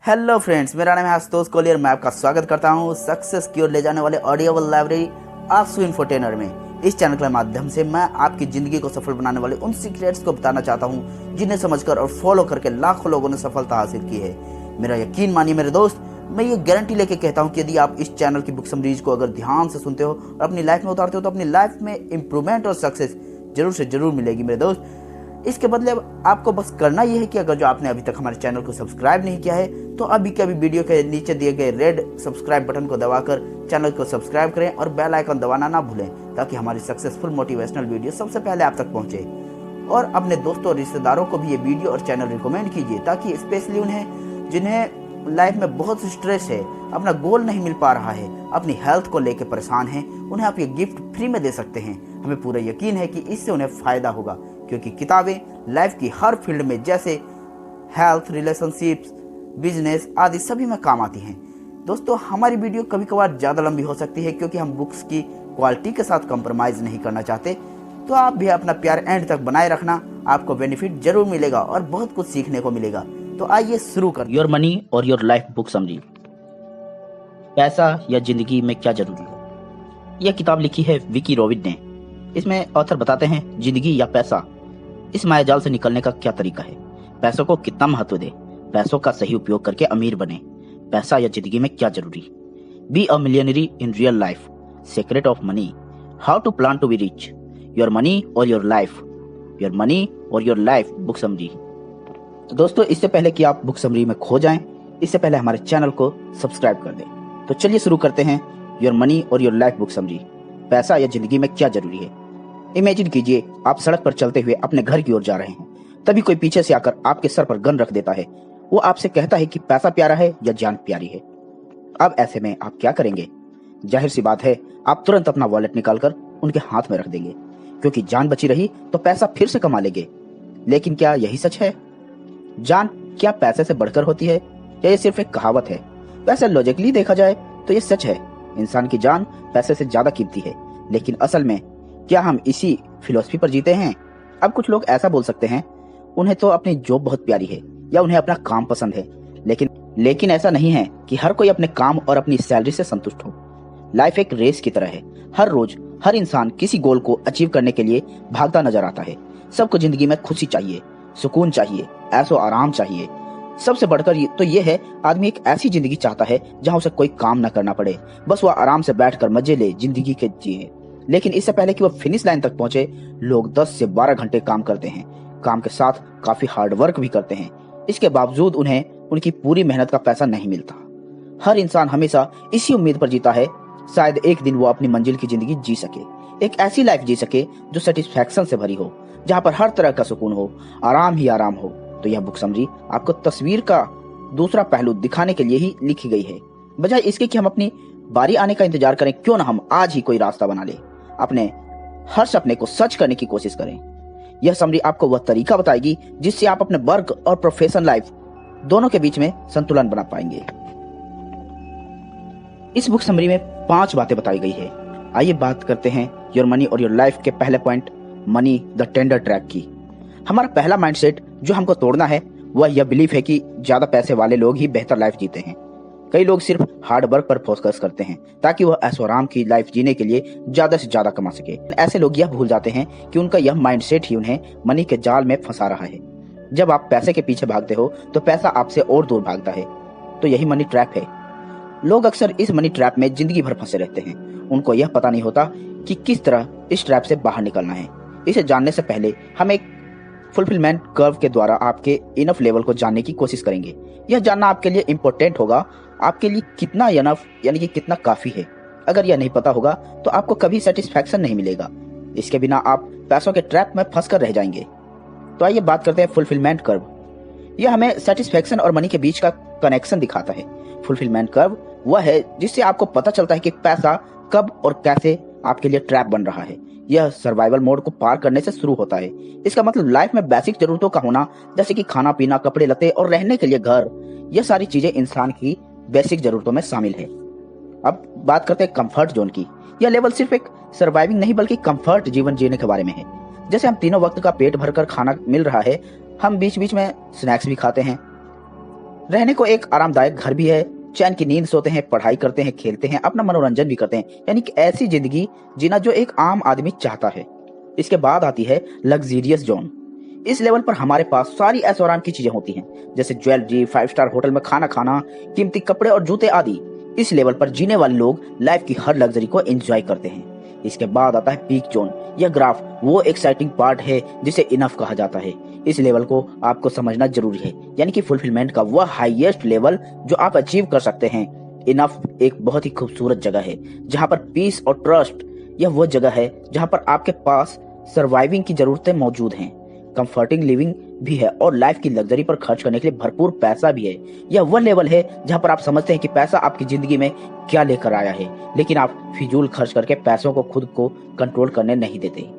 Hello friends, मेरा नाम है आशुतोष कोहली और मैं आपका स्वागत करता हूं सक्सेस की ओर ले जाने वाले ऑडियोबल लाइब्रेरी आशु इन्फोटेनर में। इस चैनल के माध्यम से मैं आपकी ज़िंदगी को सफल बनाने वाले उन सीक्रेट्स को बताना चाहता हूं जिन्हें समझकर और फॉलो करके लाखों लोगों ने सफलता हासिल की है। मेरा यकीन मानिए मेरे दोस्त, मैं ये गारंटी लेके कहता हूँ कि यदि आप इस चैनल की बुक समरीज को अगर ध्यान से सुनते हो और अपनी लाइफ में उतारते हो तो अपनी लाइफ में इंप्रूवमेंट और सक्सेस जरूर से जरूर मिलेगी मेरे दोस्त। इसके बदले आपको बस करना यह है कि अगर जो आपने अभी तक हमारे चैनल को सब्सक्राइब नहीं किया है तो अभी के अभी वीडियो के नीचे दिए गए रेड सब्सक्राइब बटन को दबाकर चैनल को सब्सक्राइब करें और बेल आइकन दबाना ना भूलें ताकि हमारी सक्सेसफुल मोटिवेशनल वीडियो सबसे पहले आप तक पहुंचे। और अपने दोस्तों और रिश्तेदारों को भी ये वीडियो और चैनल रिकमेंड कीजिए ताकि स्पेशली उन्हें जिन्हें लाइफ में बहुत स्ट्रेस है, अपना गोल नहीं मिल पा रहा है, अपनी हेल्थ को लेकर परेशान हैं, उन्हें आप ये गिफ्ट फ्री में दे सकते हैं। हमें पूरा यकीन है कि इससे उन्हें फ़ायदा होगा क्योंकि किताबें लाइफ की हर फील्ड में जैसे हेल्थ, रिलेशनशिप्स, बिजनेस आदि सभी में काम आती हैं। दोस्तों, हमारी वीडियो कभी कभार ज़्यादा लंबी हो सकती है क्योंकि हम बुक्स की क्वालिटी के साथ कंप्रोमाइज़ नहीं करना चाहते। तो आप भी अपना प्यार एंड तक बनाए रखना, आपको बेनिफिट जरूर मिलेगा और बहुत कुछ सीखने को मिलेगा। तो आइए शुरू कर। योर मनी और योर लाइफ बुक समरी। पैसा या जिंदगी में क्या जरूरी है। यह किताब लिखी है विकी रोविड ने। इसमें ऑथर बताते हैं जिंदगी या पैसा, इस मायाजाल से निकलने का क्या तरीका है, पैसों को कितना महत्व दे, पैसों का सही उपयोग करके अमीर बने, पैसा या जिंदगी में क्या जरूरी, be a millionaire in real life, secret of money, how to plan to be rich, your money और योर लाइफ, योर मनी और योर लाइफ बुक समरी। दोस्तों, इससे पहले कि आप बुक समरी में खो जाएं, इससे पहले हमारे चैनल को सब्सक्राइब कर दें। तो चलिए शुरू करते हैं योर मनी और योर लाइफ बुक समरी। पैसा या जिंदगी में क्या जरूरी है। इमेजिन कीजिए आप सड़क पर चलते हुए अपने घर की ओर जा रहे हैं, तभी कोई पीछे से आकर आपके सर पर गन रख देता है। वो आपसे कहता है कि पैसा प्यारा है या जान प्यारी है। अब ऐसे में आप क्या करेंगे? जाहिर सी बात है, आप तुरंत अपना वॉलेट निकालकर उनके हाथ में रख देंगे क्योंकि जान बची रही तो पैसा फिर से कमा लेंगे। लेकिन क्या यही सच है? जान क्या पैसे से बढ़कर होती है या ये सिर्फ एक कहावत है? वैसे लॉजिकली देखा जाए तो ये सच है, इंसान की जान पैसे से ज्यादा कीमती है। लेकिन असल में क्या हम इसी फिलॉसफी पर जीते हैं? अब कुछ लोग ऐसा बोल सकते हैं, उन्हें तो अपनी जॉब बहुत प्यारी है या उन्हें अपना काम पसंद है, लेकिन ऐसा नहीं है कि हर कोई अपने काम और अपनी सैलरी से संतुष्ट हो। लाइफ एक रेस की तरह है। हर रोज हर इंसान किसी गोल को अचीव करने के लिए भागता नजर आता है। सबको जिंदगी में खुशी चाहिए, सुकून चाहिए, ऐसो आराम चाहिए। सबसे बढ़कर तो ये है, आदमी एक ऐसी जिंदगी चाहता है जहां उसे कोई काम न करना पड़े, बस वह आराम से बैठकर मजे ले, जिंदगी के जिए। लेकिन इससे पहले कि वह फिनिश लाइन तक पहुंचे, लोग 10 से 12 घंटे काम करते हैं। काम के साथ काफी हार्ड वर्क भी करते हैं। इसके बावजूद उन्हें उनकी पूरी मेहनत का पैसा नहीं मिलता। हर इंसान हमेशा इसी उम्मीद पर जीता है, शायद एक दिन वो अपनी मंजिल की जिंदगी जी सके, एक ऐसी लाइफ जी सके जो सेटिस्फैक्शन से भरी हो, जहाँ पर हर तरह का सुकून हो, आराम ही आराम हो। तो यह बुक समरी आपको तस्वीर का दूसरा पहलू दिखाने के लिए ही लिखी गई है। बजाय इसके कि हम अपनी बारी आने का इंतजार करें, क्यों ना हम आज ही कोई रास्ता बना ले, अपने हर सपने को सच करने की कोशिश करें। यह समरी आपको वह तरीका बताएगी जिससे आप अपने वर्क और प्रोफेशनल लाइफ दोनों के बीच में संतुलन बना पाएंगे। इस बुक समरी में 5 बातें बताई गई है। आइए बात करते हैं योर मनी और योर लाइफ के पहले point, money the tender track की। हमारा पहला माइंडसेट जो हमको तोड़ना है वह यह बिलीफ है कि ज्यादा पैसे वाले लोग ही बेहतर लाइफ जीते हैं। कई लोग सिर्फ हार्ड वर्क पर फोकस करते हैं ताकि वह ऐशो आराम की लाइफ जीने के लिए ज्यादा से ज्यादा कमा सके। ऐसे लोग यह भूल जाते हैं कि उनका यह माइंडसेट ही उन्हें मनी के जाल में फंसा रहा है। जब आप पैसे के पीछे भागते हो तो पैसा आपसे और दूर भागता है। तो यही मनी ट्रैप है। लोग अक्सर इस मनी ट्रैप में जिंदगी भर फंसे रहते हैं। उनको यह पता नहीं होता कि किस तरह इस ट्रैप से बाहर निकलना है। इसे जानने से पहले हम एक फुलफिलमेंट कर्व के द्वारा आपके इनफ लेवल को जानने की कोशिश करेंगे। यह जानना आपके लिए इम्पोर्टेंट होगा, आपके लिए कितना इनफ यानी कि कितना काफी है। अगर यह नहीं पता होगा तो आपको कभी सेटिस्फैक्शन नहीं मिलेगा। इसके बिना आप पैसों के ट्रैप में फंस कर रह जाएंगे। तो आइए बात करते हैं फुलफिलमेंट कर्व। यह हमें सेटिस्फैक्शन और मनी के बीच का कनेक्शन दिखाता है। फुलफिलमेंट कर्व वह है जिससे आपको पता चलता है कि पैसा कब और कैसे आपके लिए ट्रैप बन रहा है। यह सर्वाइवल मोड को पार करने से शुरू होता है। इसका मतलब लाइफ में बेसिक जरूरतों का होना, जैसे कि खाना पीना, कपड़े लत्ते और रहने के लिए घर, यह सारी चीजें इंसान की बेसिक जरूरतों में शामिल है। अब बात करते हैं कंफर्ट जोन की। यह लेवल सिर्फ एक सर्वाइविंग नहीं बल्कि कंफर्ट जीवन जीने के बारे में है। जैसे हम तीनों वक्त का पेट भरकर खाना मिल रहा है, हम बीच बीच में स्नैक्स भी खाते हैं, रहने को एक आरामदायक घर भी है, चैन की नींद सोते हैं, पढ़ाई करते हैं, खेलते हैं, अपना मनोरंजन भी करते हैं, यानी कि ऐसी जिंदगी जीना जो एक आम आदमी चाहता है। इसके बाद आती है लग्जीरियस जोन। इस लेवल पर हमारे पास सारी ऐशो आराम की चीजें होती हैं, जैसे ज्वेलरी, 5 स्टार होटल में खाना खाना, कीमती कपड़े और जूते आदि। इस लेवल पर जीने वाले लोग लाइफ की हर लग्जरी को एंजॉय करते हैं। इसके बाद आता है पीक जोन। यह ग्राफ वो एक्साइटिंग पार्ट है जिसे इनफ कहा जाता है। इस लेवल को आपको समझना जरूरी है, यानी कि फुलफिलमेंट का वह हाईएस्ट लेवल जो आप अचीव कर सकते हैं। इनफ एक बहुत ही खूबसूरत जगह है जहां पर पीस और ट्रस्ट, यह वह जगह है जहां पर आपके पास सर्वाइविंग की जरूरतें मौजूद हैं, कंफर्टिंग लिविंग भी है और लाइफ की लग्जरी पर खर्च करने के लिए भरपूर पैसा भी है। यह वह लेवल है जहां पर आप समझते हैं कि पैसा आपकी जिंदगी में क्या लेकर आया है, लेकिन आप फिजूल खर्च करके पैसों को खुद को कंट्रोल करने नहीं देते।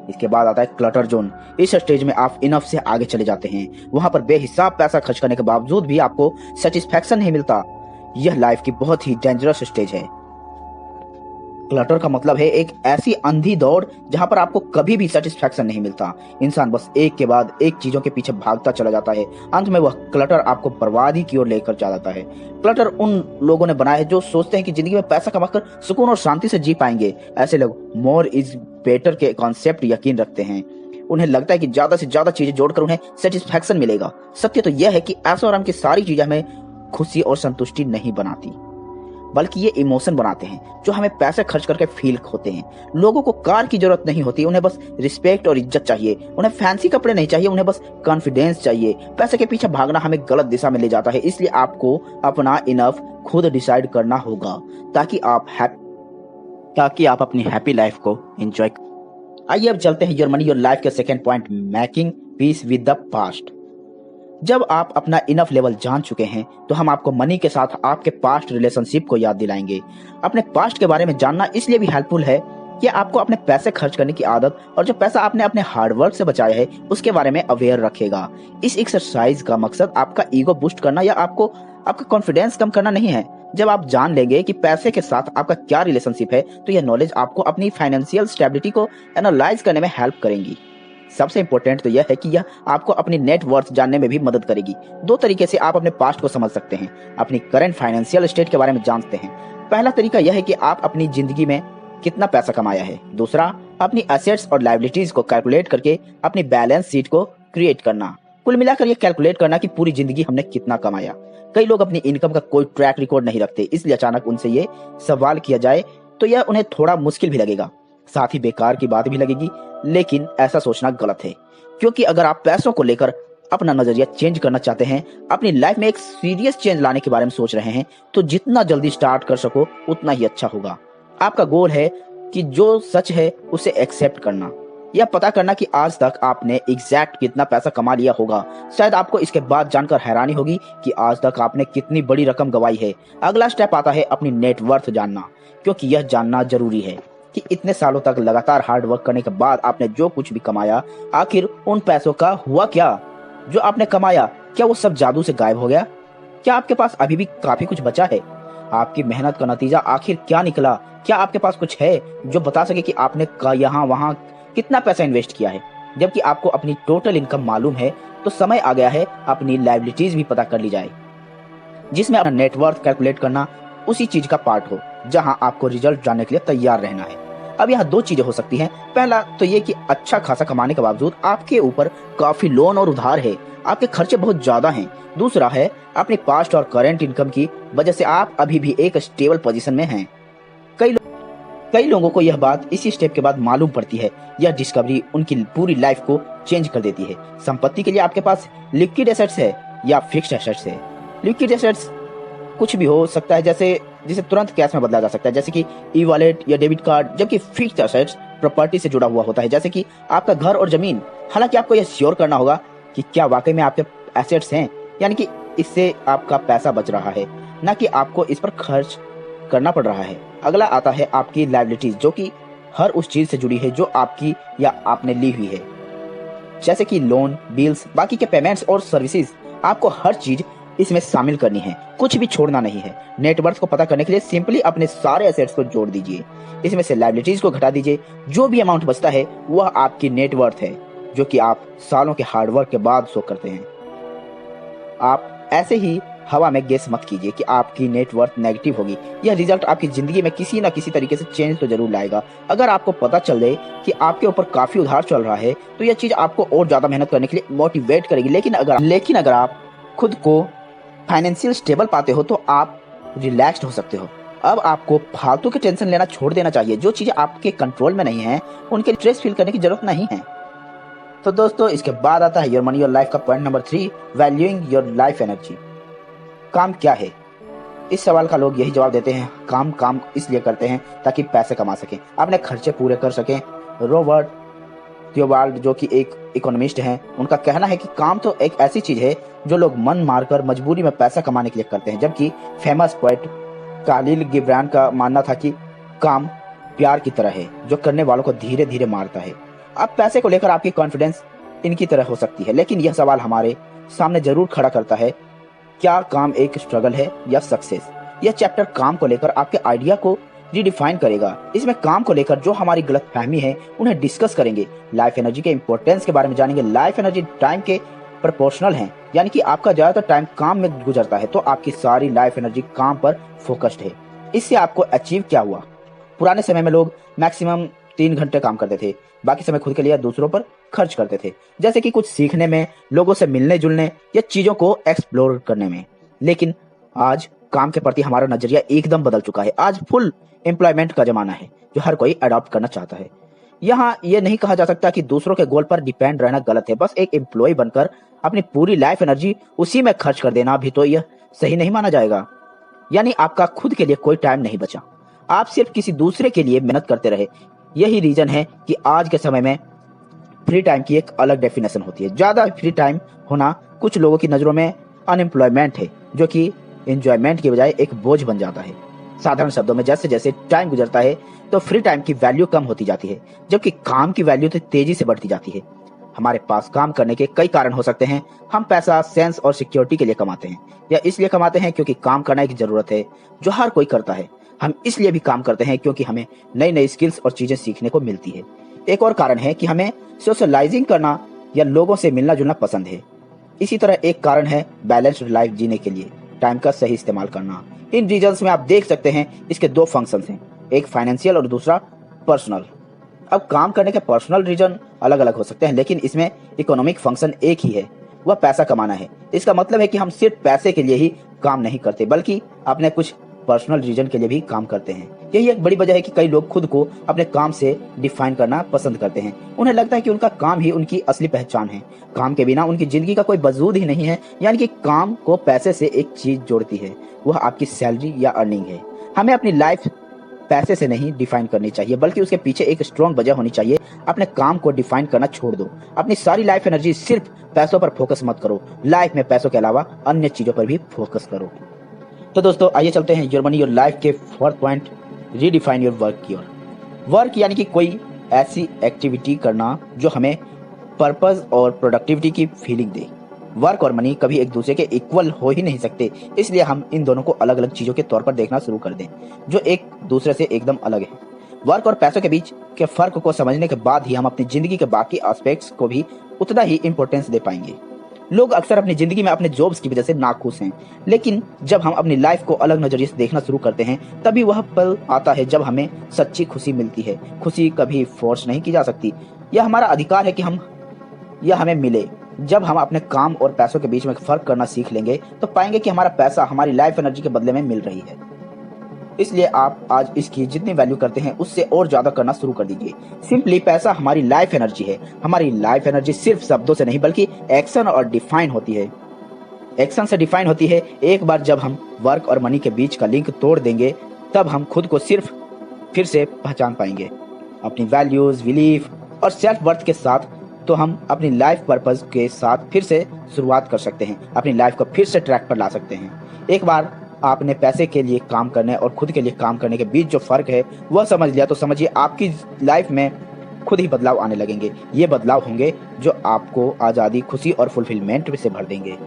इसके बाद आता है क्लटर जोन। इस स्टेज में आप इनफ से आगे चले जाते हैं। वहां पर बेहिसाब पैसा खर्च करने के बावजूद भी आपको सेटिस्फैक्शन नहीं मिलता। यह लाइफ की बहुत ही डेंजरस स्टेज है। क्लटर का मतलब है एक ऐसी अंधी दौड़ जहां पर आपको कभी भी सेटिस्फैक्शन नहीं मिलता। इंसान बस एक के बाद एक चीजों के पीछे भागता चला जाता है। अंत में वह क्लटर आपको बर्बादी की ओर लेकर जा जाता है। क्लटर उन लोगों ने बनाया है जो सोचते हैं कि जिंदगी में पैसा कमाकर सुकून और शांति से जी पाएंगे। ऐसे लोग मोर इज बेटर के कॉन्सेप्ट यकीन रखते हैं। उन्हें लगता है कि ज्यादा से ज्यादा चीजें जोड़कर उन्हें सेटिस्फैक्शन मिलेगा। सत्य तो यह है कि ऐशो आराम की सारी चीजें हमें खुशी और संतुष्टि नहीं बनाती, बल्कि ये इमोशन बनाते हैं जो हमें पैसे खर्च करके फील होते हैं। लोगों को कार की जरूरत नहीं होती, उन्हें बस रिस्पेक्ट और इज्जत चाहिए। उन्हें फैंसी कपड़े नहीं चाहिए, उन्हें बस कॉन्फिडेंस चाहिए। पैसे के पीछे भागना हमें गलत दिशा में ले जाता है, इसलिए आपको अपना इनफ खुद डिसाइड करना होगा ताकि आप अपनी हैप्पी लाइफ को एंजॉय। आइए अब चलते हैं योर मनी योर लाइफ के second point, making peace with the past. जब आप अपना इनफ लेवल जान चुके हैं तो हम आपको मनी के साथ आपके पास्ट रिलेशनशिप को याद दिलाएंगे। अपने पास्ट के बारे में जानना इसलिए भी हेल्पफुल है कि आपको अपने पैसे खर्च करने की आदत और जो पैसा आपने अपने हार्डवर्क से बचाया है उसके बारे में अवेयर रखेगा। इस एक्सरसाइज का मकसद आपका ईगो बूस्ट करना या आपका कॉन्फिडेंस कम करना नहीं है। जब आप जान लेंगे कि पैसे के साथ आपका क्या रिलेशनशिप है तो यह नॉलेज आपको अपनी फाइनेंशियल स्टेबिलिटी को एनालाइज करने में हेल्प करेंगी। सबसे इंपॉर्टेंट तो यह है कि यह आपको अपनी नेट वर्थ जानने में भी मदद करेगी। दो तरीके से आप अपने पास्ट को समझ सकते हैं। अपनी करंट फाइनेंशियल स्टेट के बारे में जानते हैं। पहला तरीका यह है कि आप अपनी जिंदगी में कितना पैसा कमाया है। दूसरा, अपनी एसेट्स और लायबिलिटीज को कैलकुलेट करके अपनी बैलेंस शीट को क्रिएट करना। कुल मिलाकर यह कैलकुलेट करना कि पूरी जिंदगी हमने कितना कमाया। कई लोग अपनी इनकम का कोई ट्रैक रिकॉर्ड नहीं रखते, इसलिए अचानक उनसे ये सवाल किया जाए तो यह उन्हें थोड़ा मुश्किल भी लगेगा, साथ ही बेकार की बात भी लगेगी। लेकिन ऐसा सोचना गलत है, क्योंकि अगर आप पैसों को लेकर अपना नजरिया चेंज करना चाहते हैं, अपनी लाइफ में एक सीरियस चेंज लाने के बारे में सोच रहे हैं, तो जितना जल्दी स्टार्ट कर सको उतना ही अच्छा होगा। आपका गोल है कि जो सच है उसे एक्सेप्ट करना, यह पता करना कि आज तक आपने एग्जैक्ट कितना पैसा कमा लिया होगा। शायद आपको इसके बाद जानकर हैरानी होगी कि आज तक आपने कितनी बड़ी रकम गंवाई है। अगला स्टेप आता है अपनी नेटवर्थ जानना, क्योंकि यह जानना जरूरी है कि इतने सालों तक लगातार हार्ड वर्क करने के बाद आपने जो कुछ भी कमाया, आखिर उन पैसों का हुआ क्या? जो आपने कमाया, क्या वो सब जादू से गायब हो गया? क्या आपके पास अभी भी काफी कुछ बचा है? आपकी मेहनत का नतीजा आखिर क्या निकला? क्या आपके पास कुछ है जो बता सके कि आपने यहाँ वहाँ कितना पैसा इन्वेस्ट किया है? जबकि आपको अपनी टोटल इनकम मालूम है, तो समय आ गया है अपनी लायबिलिटीज भी पता कर ली जाए, जिसमें अपना नेटवर्थ कैलकुलेट करना उसी चीज का पार्ट हो जहां आपको रिजल्ट जानने के लिए तैयार रहना है। अब यहाँ दो चीजें हो सकती हैं। पहला तो ये कि अच्छा खासा कमाने के बावजूद आपके ऊपर काफी लोन और उधार है, आपके खर्चे बहुत ज्यादा हैं। दूसरा है अपनी पास्ट और करंट इनकम की वजह से आप अभी भी एक स्टेबल पोजीशन में हैं। कई लोगों को यह बात इसी स्टेप के बाद मालूम पड़ती है। यह डिस्कवरी उनकी पूरी लाइफ को चेंज कर देती है। संपत्ति के लिए आपके पास लिक्विड एसेट्स है या फिक्स्ड एसेट्स है। लिक्विड एसेट्स कुछ भी हो सकता है, जिसे तुरंत कैश में बदला जा सकता है, जैसे कि ई वॉलेट या डेबिट कार्ड। जबकि फिक्स्ड एसेट्स प्रॉपर्टी से जुड़ा हुआ होता है, जैसे कि आपका घर और जमीन। हालांकि आपको यह श्योर करना होगा कि क्या वाकई में आपके एसेट्स हैं, यानी कि इससे आपका पैसा बच रहा है, न कि आपको इस पर खर्च करना पड़ रहा है। अगला आता है आपकी लायबिलिटीज, जो कि हर उस चीज से जुड़ी है जो आपकी या आपने ली हुई है, जैसे कि लोन, बिल्स, बाकी के पेमेंट्स और सर्विसेज। आपको हर चीज इसमें शामिल करनी है, कुछ भी छोड़ना नहीं है। नेटवर्थ को पता करने के लिए सिंपली अपने सारे एसेट्स को जोड़ दीजिए, इसमें से लायबिलिटीज को घटा दीजिए। जो भी अमाउंट बचता है वह आपकी नेटवर्थ है, जो कि आप सालों के हार्डवर्क के बाद शो करते हैं। आप ऐसे ही हवा में गेस मत कीजिए कि आपकी नेटवर्थ नेगेटिव होगी। यह रिजल्ट आपकी जिंदगी में किसी न किसी तरीके से चेंज तो जरूर लाएगा। अगर आपको पता चल जाए कि आपके ऊपर काफी उधार चल रहा है तो यह चीज आपको और ज्यादा मेहनत करने के लिए मोटिवेट करेगी। लेकिन अगर आप खुद को फाइनेंशियल स्टेबल पाते हो तो आप रिलैक्स्ड हो सकते हो। अब आपको फालतू के टेंशन लेना छोड़ देना चाहिए। जो चीजें आपके कंट्रोल में नहीं है उनके स्ट्रेस फील करने की जरूरत नहीं है। तो दोस्तों, इसके बाद आता है योर मनी योर लाइफ का point number 3, valuing your life energy. काम क्या है? इस सवाल का लोग यही जवाब देते हैं, काम इसलिए करते हैं ताकि पैसे कमा सकें, अपने खर्चे पूरे कर सकें। रॉबर्ट थियोबाल्ड, जो कि एक इकोनॉमिस्ट हैं, उनका कहना है कि काम तो एक ऐसी चीज है जो लोग मन मारकर मजबूरी में पैसा कमाने के लिए करते हैं। जबकि फेमस पोएट कालिल गिब्रान का मानना था कि काम प्यार की तरह है जो करने वालों को धीरे धीरे मारता है। अब पैसे को लेकर आपकी कॉन्फिडेंस इनकी तरह हो सकती है, लेकिन यह सवाल हमारे सामने जरूर खड़ा करता है, क्या काम एक स्ट्रगल है या सक्सेस? यह चैप्टर काम को लेकर आपके आइडिया को रिडिफाइन करेगा। इसमें काम को लेकर जो हमारी गलतफहमी है उन्हें डिस्कस करेंगे। लाइफ एनर्जी के इंपॉर्टेंस के बारे में जानेंगे। लाइफ एनर्जी टाइम के प्रोपोर्शनल है, यानी कि आपका ज्यादातर टाइम काम में गुजरता है तो आपकी सारी लाइफ एनर्जी काम पर फोकस्ड है। इससे आपको अचीव क्या हुआ? पुराने समय में लोग मैक्सिमम 3 घंटे काम करते थे, बाकी समय खुद के लिए दूसरों पर खर्च करते थे, जैसे कि कुछ सीखने में, लोगों से मिलने जुलने या चीजों को एक्सप्लोर करने में। लेकिन आज काम के प्रति हमारा नजरिया एकदम बदल चुका है। आज फुल एम्प्लॉयमेंट का जमाना है जो हर कोई अडॉप्ट करना चाहता है। यहाँ ये नहीं कहा जा सकता कि दूसरों के गोल पर डिपेंड रहना गलत है। बस एक एम्प्लॉय बनकर अपनी पूरी लाइफ एनर्जी उसी में खर्च कर देना भी तो यह सही नहीं माना जाएगा। यानी आपका खुद के लिए कोई टाइम नहीं बचा, आप सिर्फ किसी दूसरे के लिए मेहनत करते रहे। यही रीजन है कि आज के समय में फ्री टाइम की एक अलग डेफिनेशन होती है। ज्यादा फ्री टाइम होना कुछ लोगों की नजरों में अनएम्प्लॉयमेंट है, जो कि एंजॉयमेंट की बजाय एक बोझ बन जाता है। साधारण शब्दों में, जैसे जैसे टाइम गुजरता है तो फ्री टाइम की वैल्यू कम होती जाती है, जबकि काम की वैल्यू तो तेजी से बढ़ती जाती है। हमारे पास काम करने के कई कारण हो सकते हैं। हम पैसा, सेंस और सिक्योरिटी के लिए कमाते हैं, या इसलिए कमाते हैं क्योंकि काम करना एक जरूरत है जो हर कोई करता है। हम इसलिए भी काम करते हैं क्योंकि हमें नई नई स्किल्स और चीजें सीखने को मिलती है। एक और कारण है कि हमें सोशलाइजिंग करना या लोगों से मिलना जुलना पसंद है। इसी तरह एक कारण है बैलेंस्ड लाइफ जीने के लिए टाइम का सही इस्तेमाल करना। इन रीजन्स में आप देख सकते हैं इसके 2 फंक्शंस हैं, एक फाइनेंशियल और दूसरा पर्सनल। अब काम करने के पर्सनल रीजन अलग अलग हो सकते हैं, लेकिन इसमें इकोनॉमिक फंक्शन एक ही है, वह पैसा कमाना है। इसका मतलब है कि हम सिर्फ पैसे के लिए ही काम नहीं करते, बल्कि अपने कुछ पर्सनल रीजन के लिए भी काम करते हैं। यही एक बड़ी वजह है कि कई लोग खुद को अपने काम से डिफाइन करना पसंद करते हैं। उन्हें लगता है कि उनका काम ही उनकी असली पहचान है। काम के बिना उनकी जिंदगी का कोई वजूद ही नहीं है। यानी कि काम को पैसे से एक चीज जोड़ती है, वह आपकी सैलरी या अर्निंग है। हमें अपनी लाइफ पैसे से नहीं डिफाइन करनी चाहिए, बल्कि उसके पीछे एक स्ट्रॉन्ग वजह होनी चाहिए। अपने काम को डिफाइन करना छोड़ दो। अपनी सारी लाइफ एनर्जी सिर्फ पैसों पर फोकस मत करो। लाइफ में पैसों के अलावा अन्य चीजों पर भी फोकस करो। तो दोस्तों, आइए चलते हैं योर मनी योर लाइफ के 4th point, redefine your work. Your work यानी कि कोई ऐसी एक्टिविटी करना जो हमें पर्पस और प्रोडक्टिविटी की फीलिंग दे। वर्क और मनी कभी एक दूसरे के इक्वल हो ही नहीं सकते, इसलिए हम इन दोनों को अलग अलग चीजों के तौर पर देखना शुरू कर दें जो एक दूसरे से एकदम अलग है। वर्क और पैसों के बीच के फर्क को समझने के बाद ही हम अपनी जिंदगी के बाकी एस्पेक्ट्स को भी उतना ही इंपॉर्टेंस दे पाएंगे। लोग अक्सर अपनी जिंदगी में अपने जॉब्स की वजह से नाखुश हैं, लेकिन जब हम अपनी लाइफ को अलग नजरिए से देखना शुरू करते हैं तभी वह पल आता है जब हमें सच्ची खुशी मिलती है। खुशी कभी फोर्स नहीं की जा सकती, यह हमारा अधिकार है कि यह हमें मिले। जब हम अपने काम और पैसों के बीच में फर्क करना सीख लेंगे तो पाएंगे कि हमारा पैसा हमारी लाइफ एनर्जी के बदले में मिल रही है। इसलिए आप आज इसकी जितनी वैल्यू करते हैं उससे और ज्यादा करना शुरू कर दीजिए। सिंपली पैसा हमारी लाइफ एनर्जी है। हमारी लाइफ एनर्जी सिर्फ शब्दों से नहीं बल्कि एक्शन और डिफाइन होती है। एक्शन से डिफाइन होती है। एक बार जब हम वर्क और मनी के बीच का लिंक तोड़ देंगे तब हम खुद को सिर्फ फिर से पहचान पाएंगे, अपनी वैल्यूज, बिलीफ और सेल्फ वर्थ के साथ। तो हम अपनी लाइफ पर्पस के साथ फिर से शुरुआत कर सकते हैं, अपनी लाइफ को फिर से ट्रैक पर ला सकते हैं। एक बार आपने पैसे के लिए काम करने और खुद के लिए काम करने के बीच जो फर्क है वह समझ लिया तो समझिए आपकी लाइफ में खुद ही बदलाव आने लगेंगे। ये बदलाव होंगे जो आपको आज़ादी, खुशी और फुलफिलमेंट से भर देंगे।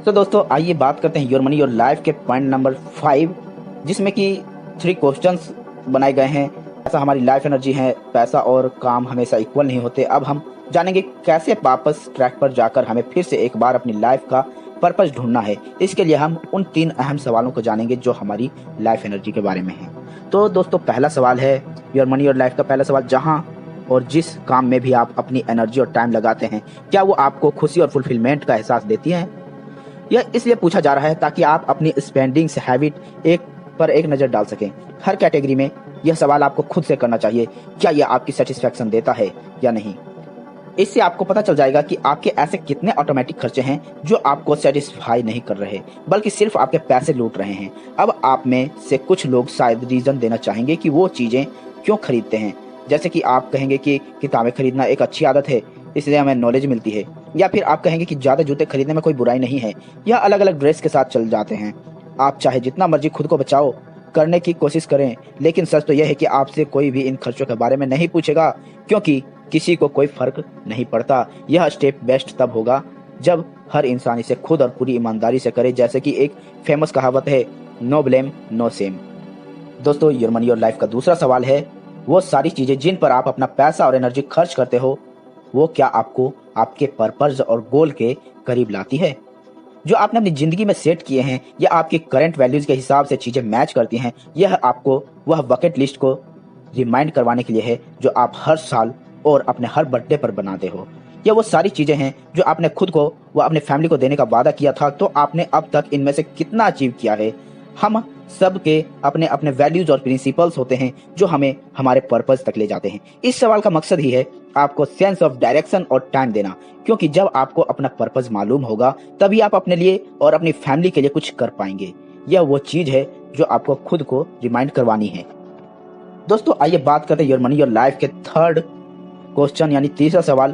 तो दोस्तों, आइए बात करते हैं योर मनी योर लाइफ के पॉइंट नंबर 5, जिसमें कि 3 क्वेश्चंस बनाए गए हैं। ऐसा हमारी लाइफ एनर्जी है, पैसा और काम हमेशा इक्वल नहीं होते। अब हम जानेंगे कैसे वापस ट्रैक पर जाकर हमें फिर से एक बार अपनी लाइफ का पर्पस ढूंढना है। इसके लिए हम उन 3 अहम सवालों को जानेंगे जो हमारी लाइफ एनर्जी के बारे में है। तो दोस्तों पहला सवाल है योर मनी योर लाइफ का पहला सवाल, जहां और जिस काम में भी आप अपनी एनर्जी और टाइम लगाते हैं, क्या वो आपको खुशी और फुलफिलमेंट का एहसास देती है? यह इसलिए पूछा जा रहा है ताकि आप अपनी स्पेंडिंग्स हैबिट एक नज़र डाल सकें। हर कैटेगरी में यह सवाल आपको खुद से करना चाहिए, क्या यह आपकी सेटिस्फैक्शन देता है या नहीं। इससे आपको पता चल जाएगा कि आपके ऐसे कितने ऑटोमेटिक खर्चे हैं जो आपको सेटिस्फाई नहीं कर रहे, बल्कि सिर्फ आपके पैसे लूट रहे हैं। अब आप में से कुछ लोग शायद रीज़न देना चाहेंगे कि वो चीज़ें क्यों खरीदते हैं। जैसे कि आप कहेंगे कि किताबें खरीदना एक अच्छी आदत है, इसलिए हमें नॉलेज मिलती है। या फिर आप कहेंगे कि ज़्यादा जूते खरीदने में कोई बुराई नहीं है, यह अलग अलग ड्रेस के साथ चल जाते हैं। आप चाहे जितना मर्जी खुद को बचाओ करने की कोशिश करें, लेकिन सच तो यह है कि आपसे कोई भी इन खर्चों के बारे में नहीं पूछेगा, क्योंकि किसी को कोई फर्क नहीं पड़ता। यह स्टेप बेस्ट तब होगा जब हर इंसान इसे खुद और पूरी ईमानदारी से करे। जैसे कि एक फेमस कहावत है, नो ब्लेम नो सेम। दोस्तों योर मनी योर लाइफ का दूसरा सवाल है, वो सारी चीजें जिन पर आप अपना पैसा और एनर्जी खर्च करते हो, वो क्या आपको आपके पर्पस और गोल के करीब लाती है? जो आपने अपनी जिंदगी में सेट किए हैं या आपकी करंट वैल्यूज के हिसाब से चीजें मैच करती हैं। यह आपको वह बकेट लिस्ट को रिमाइंड करवाने के लिए है जो आप हर साल और अपने हर बर्थडे पर बनाते हो। यह वो सारी चीजें हैं जो आपने खुद को व अपने फैमिली को देने का वादा किया था, तो आपने अब तक इनमें से कितना अचीव किया है? हम सब के अपने अपने वैल्यूज और प्रिंसिपल्स होते हैं जो हमें हमारे पर्पस तक ले जाते हैं। इस सवाल का मकसद ही है आपको सेंस ऑफ डायरेक्शन और टाइम देना, क्योंकि जब आपको अपना पर्पस मालूम होगा तभी आप अपने लिए और अपनी फैमिली के लिए कुछ कर पाएंगे। यह वो चीज है जो आपको खुद को रिमाइंड करवानी है। दोस्तों आइए बात करते हैं योर मनी योर लाइफ के थर्ड क्वेश्चन यानी तीसरा सवाल,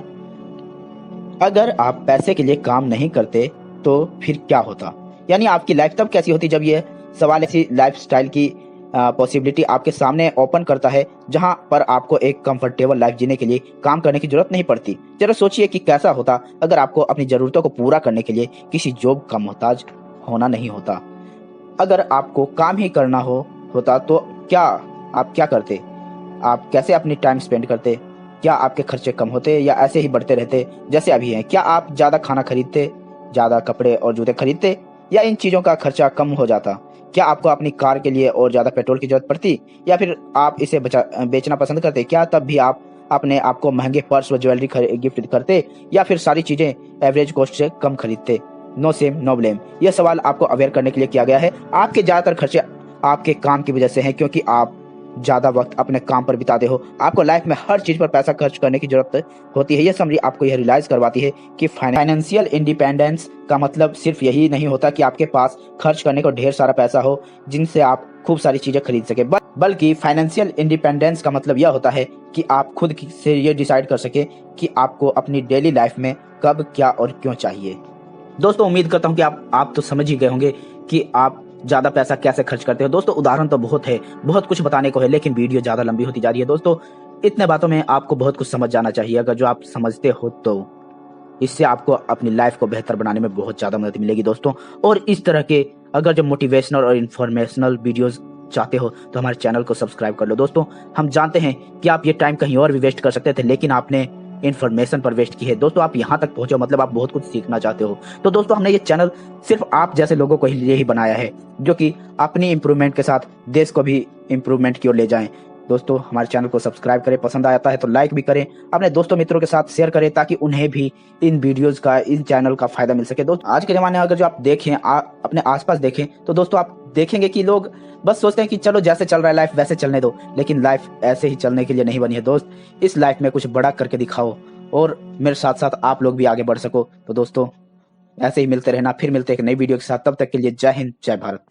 अगर आप पैसे के लिए काम नहीं करते तो फिर क्या होता? यानी आपकी लाइफ तब कैसी होती जब यह सवाल ऐसी लाइफस्टाइल की पॉसिबिलिटी आपके सामने ओपन करता है जहां पर आपको एक कंफर्टेबल लाइफ जीने के लिए काम करने की जरूरत नहीं पड़ती। जरा सोचिए कि कैसा होता अगर आपको अपनी जरूरतों को पूरा करने के लिए किसी जॉब का मोहताज होना नहीं होता। अगर आपको काम ही करना होता तो आप क्या करते? आप कैसे अपनी टाइम स्पेंड करते? क्या आपके खर्चे कम होते या ऐसे ही बढ़ते रहते जैसे अभी हैं? क्या आप ज्यादा खाना खरीदते, ज्यादा कपड़े और जूते खरीदते, या इन चीजों का खर्चा कम हो जाता? क्या आपको अपनी कार के लिए और ज्यादा पेट्रोल की जरूरत पड़ती, या फिर आप इसे बेचना पसंद करते? क्या तब भी आप अपने आपको महंगे पर्स व ज्वेलरी गिफ्ट करते, या फिर सारी चीजें एवरेज कॉस्ट से कम खरीदते? No shame no blame. यह सवाल आपको अवेयर करने के लिए किया गया है। आपके ज्यादातर खर्चे आपके काम की वजह से हैं, क्योंकि आप ज्यादा वक्त अपने काम पर बिताते हो। आपको लाइफ में हर चीज पर पैसा खर्च करने की जरूरत होती है। यह समरी आपको यह रियलाइज करवाती है कि फाइनेंशियल इंडिपेंडेंस का मतलब सिर्फ यही नहीं होता कि आपके पास खर्च करने को ढेर सारा पैसा हो जिनसे आप खूब सारी चीजें खरीद सके, बल्कि फाइनेंशियल इंडिपेंडेंस का मतलब यह होता है कि आप खुद से ये डिसाइड कर सके कि आपको अपनी डेली लाइफ में कब क्या और क्यों चाहिए। दोस्तों उम्मीद करता हूँ कि आप तो समझ ही गए होंगे कि आप ज्यादा पैसा कैसे खर्च करते हो। दोस्तों उदाहरण तो बहुत है, बहुत कुछ बताने को है, लेकिन वीडियो ज्यादा लंबी होती जा रही है। दोस्तों इतने बातों में आपको बहुत कुछ समझ जाना चाहिए। अगर जो आप समझते हो तो इससे आपको अपनी लाइफ को बेहतर बनाने में बहुत ज्यादा मदद मिलेगी दोस्तों। और इस तरह के अगर जो मोटिवेशनल और इन्फॉर्मेशनल वीडियोस चाहते हो तो हमारे चैनल को सब्सक्राइब कर लो। दोस्तों हम जानते हैं कि आप ये टाइम कहीं और भी वेस्ट कर सकते थे, लेकिन आपने इन्फॉर्मेशन पर वेस्ट की है। दोस्तों आप यहाँ तक पहुंचे मतलब आप बहुत कुछ सीखना चाहते हो। तो दोस्तों हमने ये चैनल सिर्फ आप जैसे लोगों को लिए ही बनाया है जो कि अपनी इंप्रूवमेंट के साथ देश को भी इंप्रूवमेंट की ओर ले जाएं। दोस्तों हमारे चैनल को सब्सक्राइब करें, पसंद आता है तो लाइक भी करें, अपने दोस्तों मित्रों के साथ शेयर करें ताकि उन्हें भी इन वीडियोस का, इन चैनल का फायदा मिल सके। दोस्तों आज के जमाने में अगर जो आप देखें, अपने आसपास देखें तो दोस्तों आप देखेंगे कि लोग बस सोचते हैं कि चलो जैसे चल रहा है लाइफ वैसे चलने दो, लेकिन लाइफ ऐसे ही चलने के लिए नहीं बनी है दोस्त। इस लाइफ में कुछ बड़ा करके दिखाओ और मेरे साथ साथ आप लोग भी आगे बढ़ सको। तो दोस्तों ऐसे ही मिलते रहना, फिर मिलते हैं एक नई वीडियो के साथ। तब तक के लिए जय हिंद, जय भारत।